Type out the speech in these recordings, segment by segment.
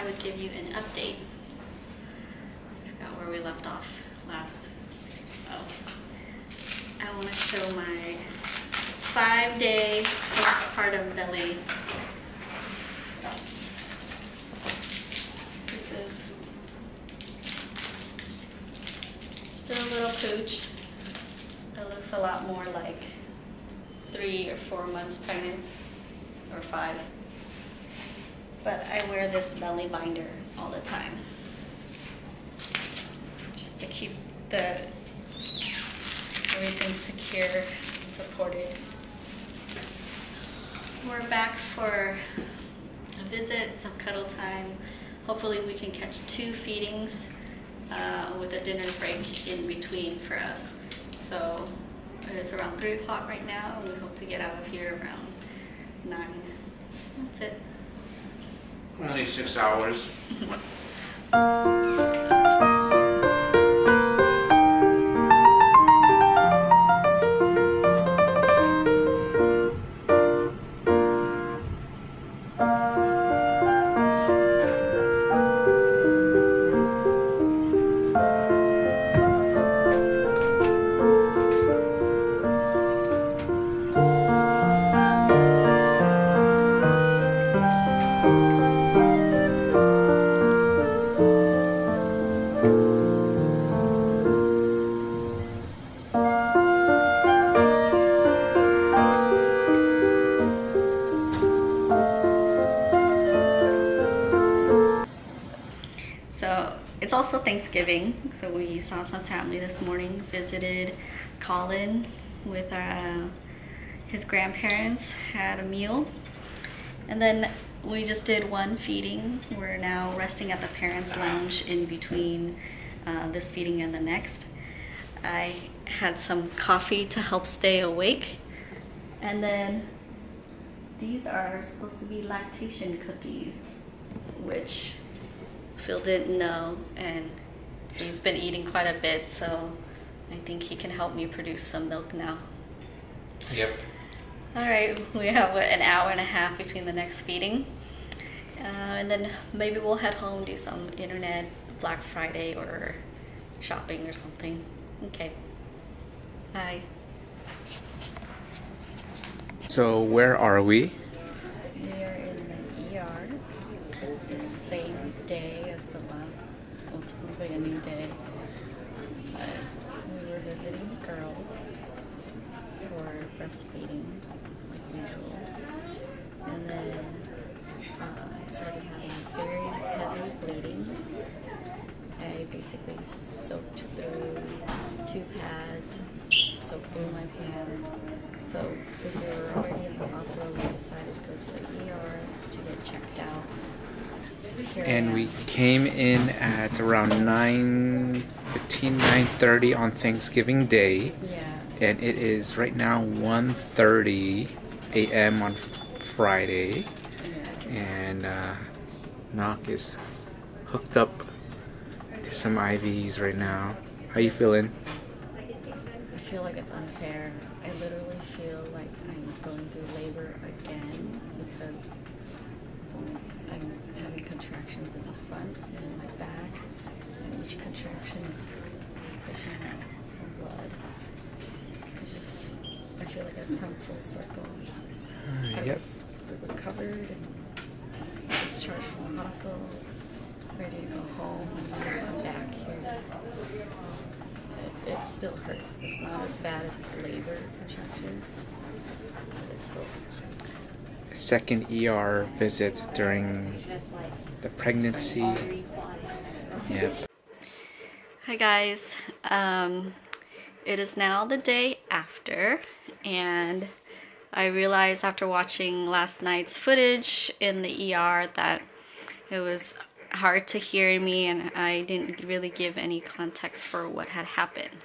I would give you an update. I forgot where we left off last. Oh, I want to show my 5-day postpartum belly. This is still a little pooch. It looks a lot more like 3 or 4 months pregnant, or 5. But I wear this belly binder all the time, just to keep everything secure and supported. We're back for a visit, some cuddle time. Hopefully we can catch 2 feedings with a dinner break in between for us. So it's around 3 o'clock right now, and we hope to get out of here around 9. That's it. Only 6 hours. So it's also Thanksgiving, so we saw some family this morning, visited Colin with his grandparents, had a meal, and then we just did 1 feeding. We're now resting at the parents' lounge in between this feeding and the next. I had some coffee to help stay awake, and then these are supposed to be lactation cookies, which Phil didn't know, and he's been eating quite a bit, so I think he can help me produce some milk now. Yep. Alright, we have an hour and a half between the next feeding, and then maybe we'll head home, do some internet Black Friday or shopping or something. Okay. Bye. So where are we? We are in the ER. It's the same day as the last, well, technically a new day. We were visiting the girls for breastfeeding, like usual. And then I started having very heavy bleeding. I basically soaked through 2 pads, soaked through my pants. So since we were already in the hospital, we decided to go to the ER to get checked out. And we came in at around 9:15, 9:30 on Thanksgiving Day. Yeah. And it is right now 1:30 a.m. on Friday. Yeah. And Knock is hooked up to some IVs right now. How you feeling? I feel like it's unfair. I literally feel like I'm going through labor again because I'm having contractions in the front and in my back, and each contraction is pushing out some blood. I feel like I've come full circle. I was recovered and discharged from the hospital, ready to go home, and now I'm back here. It still hurts. It's not as bad as the labor contractions, but it still hurts. Second ER visit during the pregnancy. Yep. Hi guys. It is now the day after, and I realized after watching last night's footage in the ER that it was hard to hear me, and I didn't really give any context for what had happened.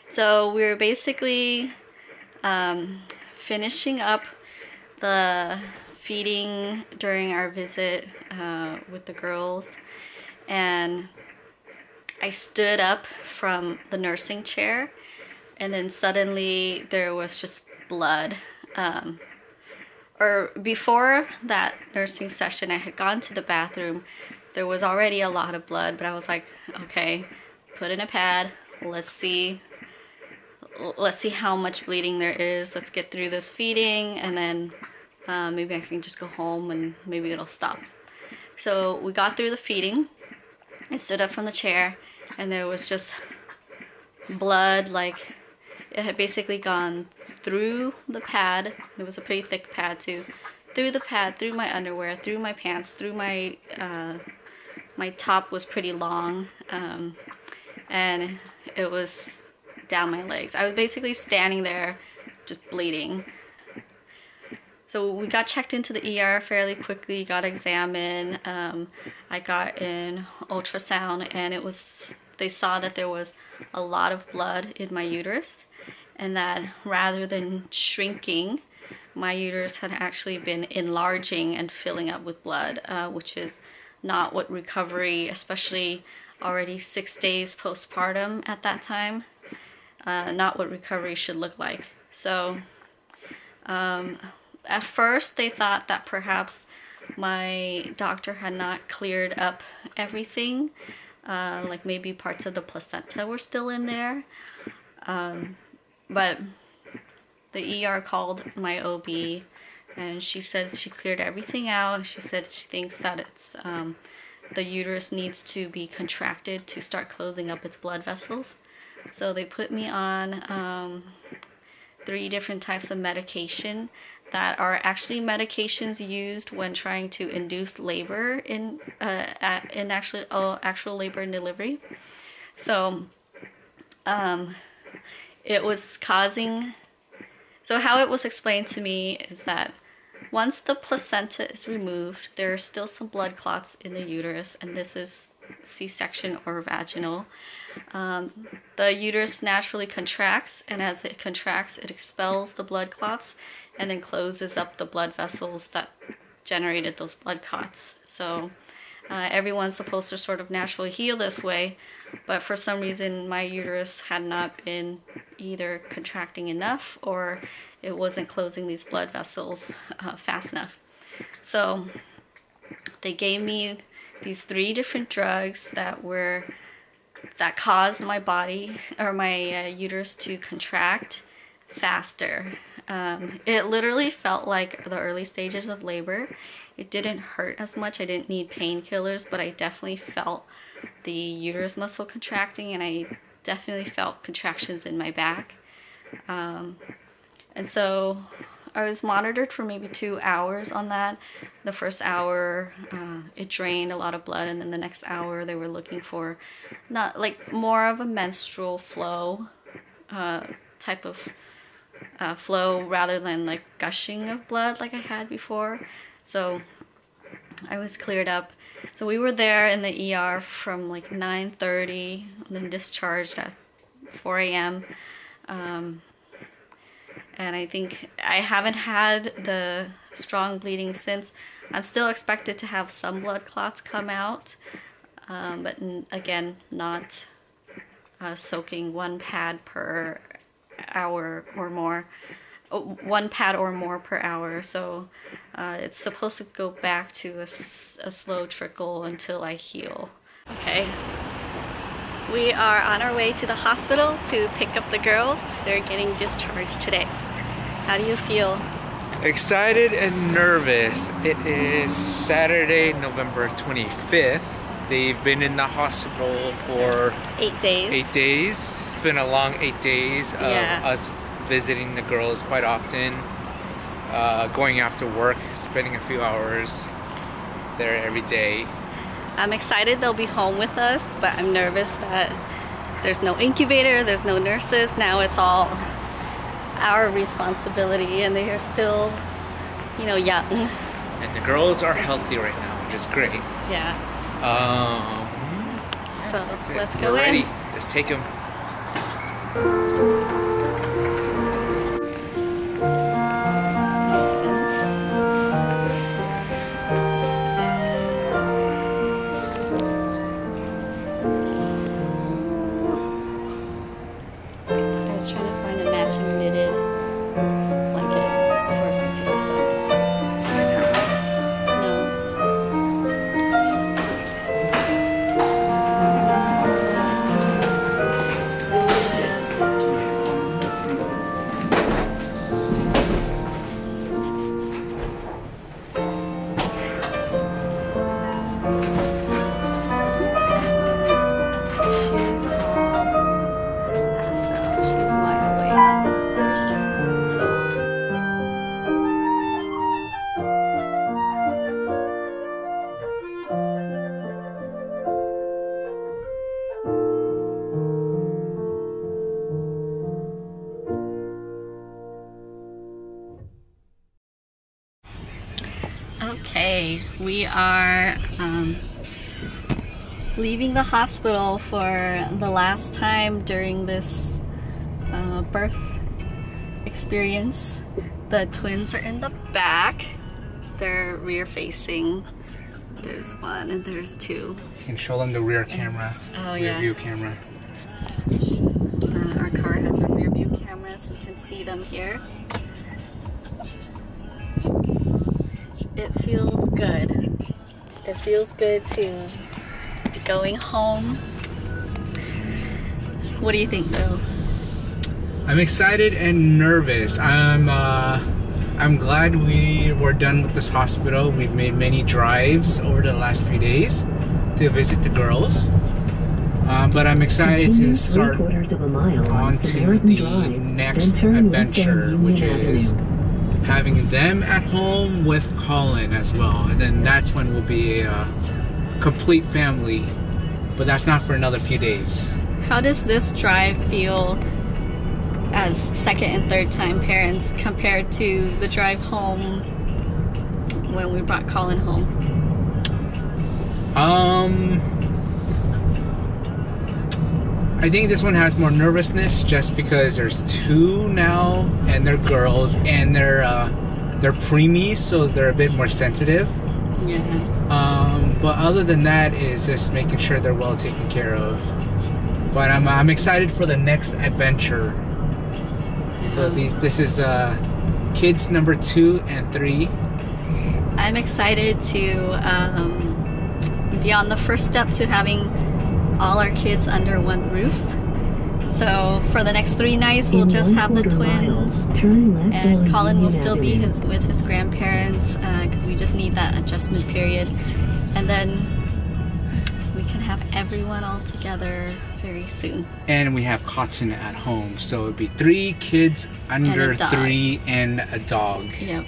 So we were basically finishing up the feeding during our visit with the girls, and I stood up from the nursing chair, and then suddenly there was just blood or before that nursing session, I had gone to the bathroom. There was already a lot of blood, but I was like, okay, put in a pad. Let's see how much bleeding there is. Let's get through this feeding, and then maybe I can just go home and maybe it'll stop. So we got through the feeding. I stood up from the chair, and there was just blood, like it had basically gone through the pad. It was a pretty thick pad too. Through the pad, through my underwear, through my pants, through my my top was pretty long, and it was down my legs. I was basically standing there just bleeding. So we got checked into the ER fairly quickly, got examined. I got an ultrasound, and they saw that there was a lot of blood in my uterus, and that rather than shrinking, my uterus had actually been enlarging and filling up with blood, which is not what recovery, especially already 6 days postpartum at that time, not what recovery should look like. So at first they thought that perhaps my doctor had not cleared up everything, like maybe parts of the placenta were still in there, but the ER called my OB, and she said she cleared everything out. She said she thinks that it's the uterus needs to be contracted to start closing up its blood vessels. So they put me on 3 different types of medication that are actually medications used when trying to induce labor in actual labor and delivery. So it was causing. So how it was explained to me is that once the placenta is removed, there are still some blood clots in the uterus, and this is C-section or vaginal. The uterus naturally contracts, and as it contracts, it expels the blood clots and then closes up the blood vessels that generated those blood clots. So everyone's supposed to sort of naturally heal this way, but for some reason my uterus had not been either contracting enough or it wasn't closing these blood vessels fast enough. So they gave me these 3 different drugs that caused my body or my uterus to contract faster. It literally felt like the early stages of labor. It didn't hurt as much. I didn't need painkillers, but I definitely felt the uterus muscle contracting, and I definitely felt contractions in my back. And so I was monitored for maybe 2 hours on that. The first hour, it drained a lot of blood, and then the next hour they were looking for more of a menstrual flow type of flow rather than like gushing of blood like I had before. So I was cleared up. So we were there in the ER from like 9:30 and then discharged at 4 a.m. And I think I haven't had the strong bleeding since. I'm still expected to have some blood clots come out, but again, not soaking 1 pad per hour or more. 1 pad or more per hour. So it's supposed to go back to a slow trickle until I heal. Okay. We are on our way to the hospital to pick up the girls. They're getting discharged today. How do you feel? Excited and nervous. It is Saturday, November 25th. They've been in the hospital for 8 days. 8 days. It's been a long 8 days of us visiting the girls quite often, going after work, spending a few hours there every day. I'm excited they'll be home with us, but I'm nervous that there's no incubator, there's no nurses. Now it's all our responsibility, and they are still, young. And the girls are healthy right now, which is great. Yeah. So let's go in. We're ready. Let's take them. I was trying to find a matching knitted blanket for Sophia, so We are leaving the hospital for the last time during this birth experience. The twins are in the back. They're rear facing. There's one and there's two. You can show them the rear camera. Oh, rear yeah. view camera. Our car has a rear view camera, so you can see them here. It feels good. It feels good to be going home. What do you think, though? I'm excited and nervous. I'm glad we were done with this hospital. We've made many drives over the last few days to visit the girls. But I'm excited to start on to the next adventure, which is having them at home with Colin as well. And then that's when we'll be a complete family. But that's not for another few days. How does this drive feel as second and third time parents compared to the drive home when we brought Colin home? I think this one has more nervousness just because there's two now and they're girls and they're preemies, so they're a bit more sensitive. Yeah. But other than that is just making sure they're well taken care of. But I'm excited for the next adventure. So this is kids number 2 and 3. I'm excited to be on the first step to having all our kids under one roof. So for the next 3 nights, we'll just have the twins, and Colin will still be with his grandparents because we just need that adjustment period. And then we can have everyone all together very soon. And we have Kotzen at home, so it'd be 3 kids under 3 and a dog. Yep.